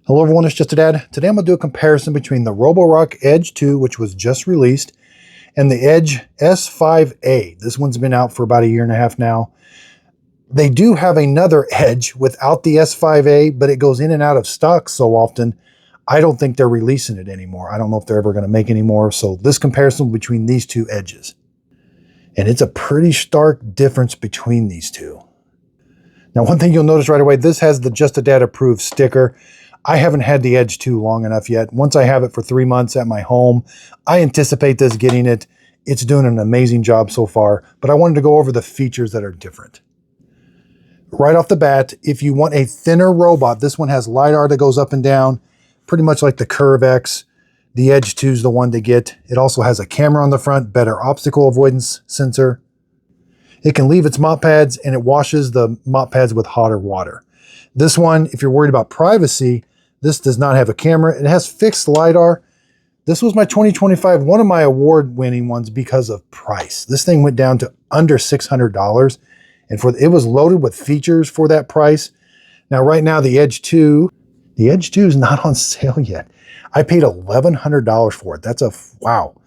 Hello everyone, it's Just a Dad. Today I'm going to do a comparison between the Roborock Edge 2, which was just released, and the Edge S5A. This one's been out for about a year and a half now. They do have another Edge without the S5A, but it goes in and out of stock so often, I don't think they're releasing it anymore. I don't know if they're ever going to make any more. So this comparison between these two Edges. And it's a pretty stark difference between these two. Now, one thing you'll notice right away, this has the Just a Dad approved sticker. I haven't had the Edge 2 long enough yet. Once I have it for 3 months at my home, I anticipate this getting it. It's doing an amazing job so far, but I wanted to go over the features that are different. Right off the bat, if you want a thinner robot, this one has lidar that goes up and down, pretty much like the Curve X. The Edge 2 is the one to get. It also has a camera on the front, better obstacle avoidance sensor. It can leave its mop pads, and it washes the mop pads with hotter water. This one, if you're worried about privacy, this does not have a camera. It has fixed lidar. This was my 2025, one of my award-winning ones because of price. This thing went down to under $600, and it was loaded with features for that price. Now, right now, the Edge 2 is not on sale yet. I paid $1,100 for it. Wow.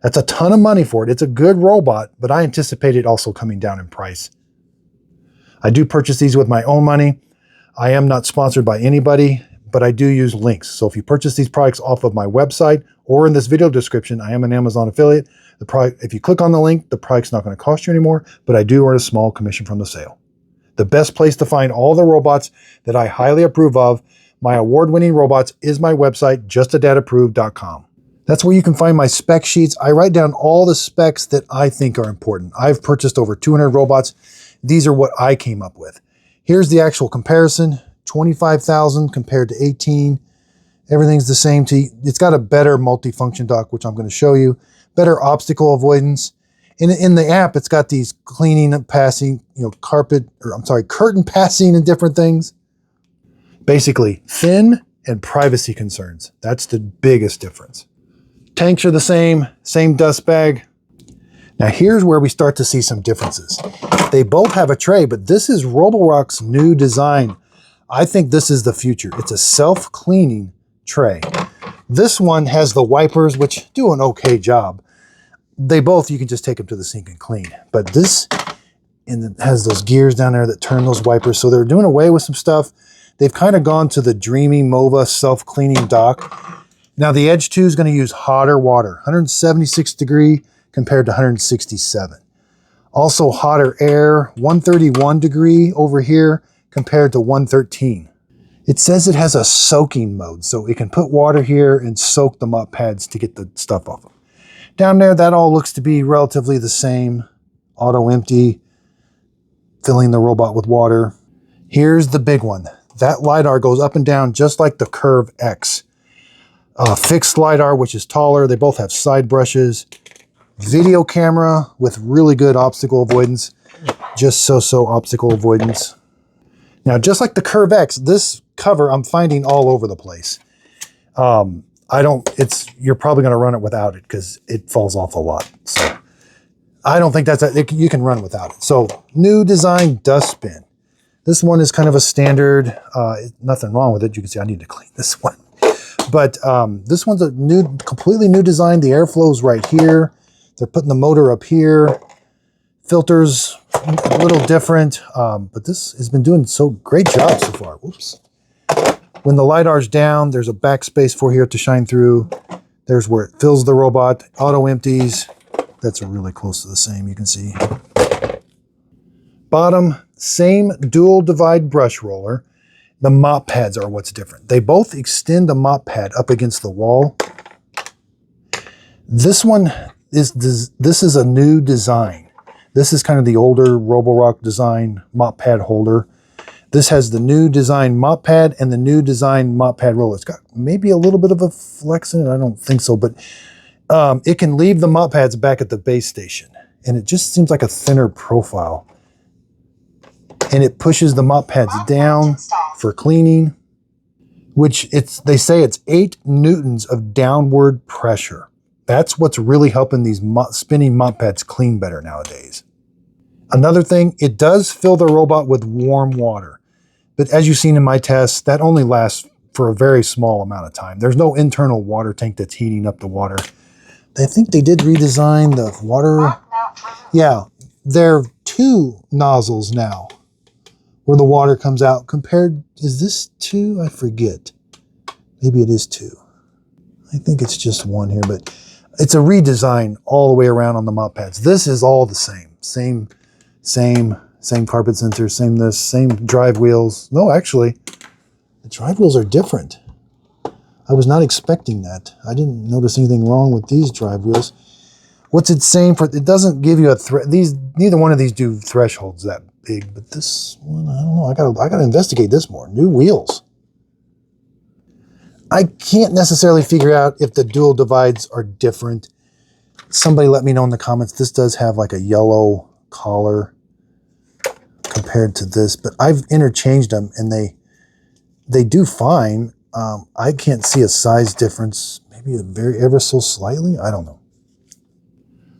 That's a ton of money for it. It's a good robot, but I anticipate it also coming down in price. I do purchase these with my own money. I am not sponsored by anybody, but I do use links. So if you purchase these products off of my website or in this video description, I am an Amazon affiliate. If you click on the link, the product's not going to cost you anymore, but I do earn a small commission from the sale. The best place to find all the robots that I highly approve of, my award-winning robots, is my website, justadadapproved.com. That's where you can find my spec sheets. I write down all the specs that I think are important. I've purchased over 200 robots. These are what I came up with. Here's the actual comparison. 25,000 compared to 18. Everything's the same. It's got a better multifunction dock, which I'm going to show you. Better obstacle avoidance. In the app, it's got these cleaning, passing, curtain passing and different things. Basically, thin and privacy concerns. That's the biggest difference. Tanks are the same dust bag. Now here's where we start to see some differences. They both have a tray, but this is Roborock's new design. I think this is the future. It's a self-cleaning tray. This one has the wipers, which do an okay job. They both, you can just take them to the sink and clean. But this has those gears down there that turn those wipers. So they're doing away with some stuff. They've kind of gone to the dreamy MOVA self-cleaning dock. Now the Edge 2 is going to use hotter water, 176 degree compared to 167. Also hotter air, 131 degree over here compared to 113. It says it has a soaking mode, so it can put water here and soak the mop pads to get the stuff off them. Down there, that all looks to be relatively the same. Auto empty, filling the robot with water. Here's the big one. That lidar goes up and down just like the Curve X. Fixed lidar, which is taller. They both have side brushes. Video camera with really good obstacle avoidance. Just so-so obstacle avoidance. Now, just like the Curve X, this cover I'm finding all over the place. You're probably going to run it without it because it falls off a lot. So I don't think you can run without it. So new design dustbin. This one is kind of a standard, nothing wrong with it. You can see I need to clean this one. But this one's a completely new design. The airflow's right here. They're putting the motor up here. Filters a little different, but this has been doing so great job so far. Whoops. When the lidar's down, there's a backspace for here to shine through. There's where it fills the robot. Auto empties. That's really close to the same, you can see. Bottom, same dual divide brush roller. The mop pads are what's different. They both extend the mop pad up against the wall. This is a new design. This is kind of the older Roborock design mop pad holder. This has the new design mop pad and the new design mop pad roller. It's got maybe a little bit of a flex in it. I don't think so, but it can leave the mop pads back at the base station. And it just seems like a thinner profile. And it pushes the mop pads down for cleaning, which they say it's 8 newtons of downward pressure. That's what's really helping these spinning mop pads clean better nowadays. Another thing, it does fill the robot with warm water. But as you've seen in my tests, that only lasts for a very small amount of time. There's no internal water tank that's heating up the water. I think they did redesign the water. Yeah, there are 2 nozzles now where the water comes out compared. Is this 2? I forget. Maybe it is 2. I think it's just 1 here, but it's a redesign all the way around on the mop pads. This is all the same. Same carpet sensor, same drive wheels. No, actually, the drive wheels are different. I was not expecting that. I didn't notice anything wrong with these drive wheels. What's it saying for? It doesn't give you a neither one of these do thresholds that big, but this one, I don't know. I gotta investigate this more. New wheels. I can't necessarily figure out if the dual divides are different. Somebody let me know in the comments. This does have like a yellow collar compared to this, but I've interchanged them and they do fine. I can't see a size difference. Maybe ever so slightly. I don't know.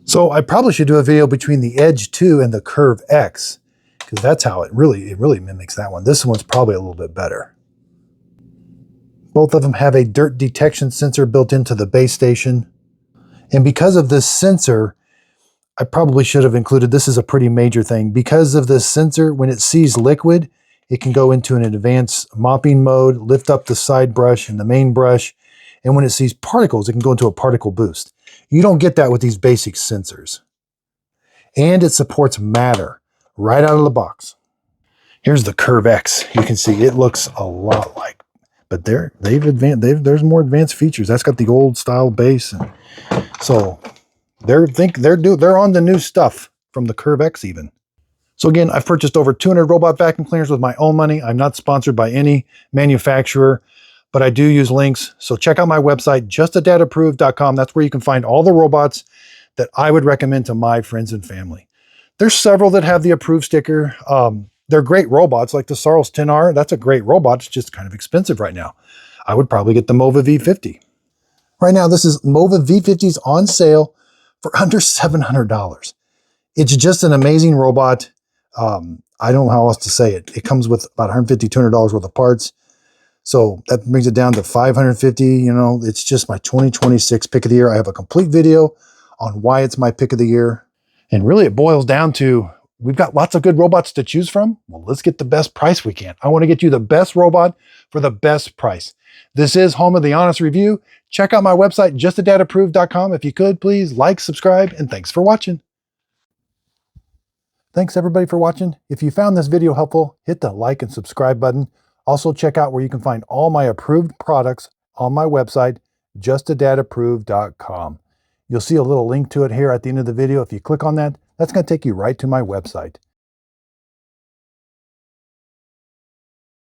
So I probably should do a video between the Edge 2 and the Curve X, because that's how it really mimics that one. This one's probably a little bit better. Both of them have a dirt detection sensor built into the base station. And because of this sensor, I probably should have included, this is a pretty major thing. Because of this sensor, when it sees liquid, it can go into an advanced mopping mode, lift up the side brush and the main brush. And when it sees particles, it can go into a particle boost. You don't get that with these basic sensors. And it supports matter right out of the box. Here's the Curve X. You can see it looks a lot like, but there's more advanced features. That's got the old style base, and so they're on the new stuff from the Curve X even. So again, I've purchased over 200 robot vacuum cleaners with my own money. I'm not sponsored by any manufacturer, but I do use links. So check out my website, justadadapproved.com. That's where you can find all the robots that I would recommend to my friends and family. There's several that have the approved sticker. They're great robots, like the Sarles 10R. That's a great robot. It's just kind of expensive right now. I would probably get the Mova V50. Right now, this is Mova V50s on sale for under $700. It's just an amazing robot. I don't know how else to say it. It comes with about $150, $200 worth of parts. So that brings it down to $550. You know, it's just my 2026 pick of the year. I have a complete video on why it's my pick of the year. And really it boils down to, we've got lots of good robots to choose from. Well, let's get the best price we can. I want to get you the best robot for the best price. This is home of the honest review. Check out my website, justadadapproved.com. If you could, please like, subscribe, and thanks for watching. Thanks everybody for watching. If you found this video helpful, hit the like and subscribe button. Also check out where you can find all my approved products on my website, justadadapproved.com. You'll see a little link to it here at the end of the video. If you click on that, that's going to take you right to my website.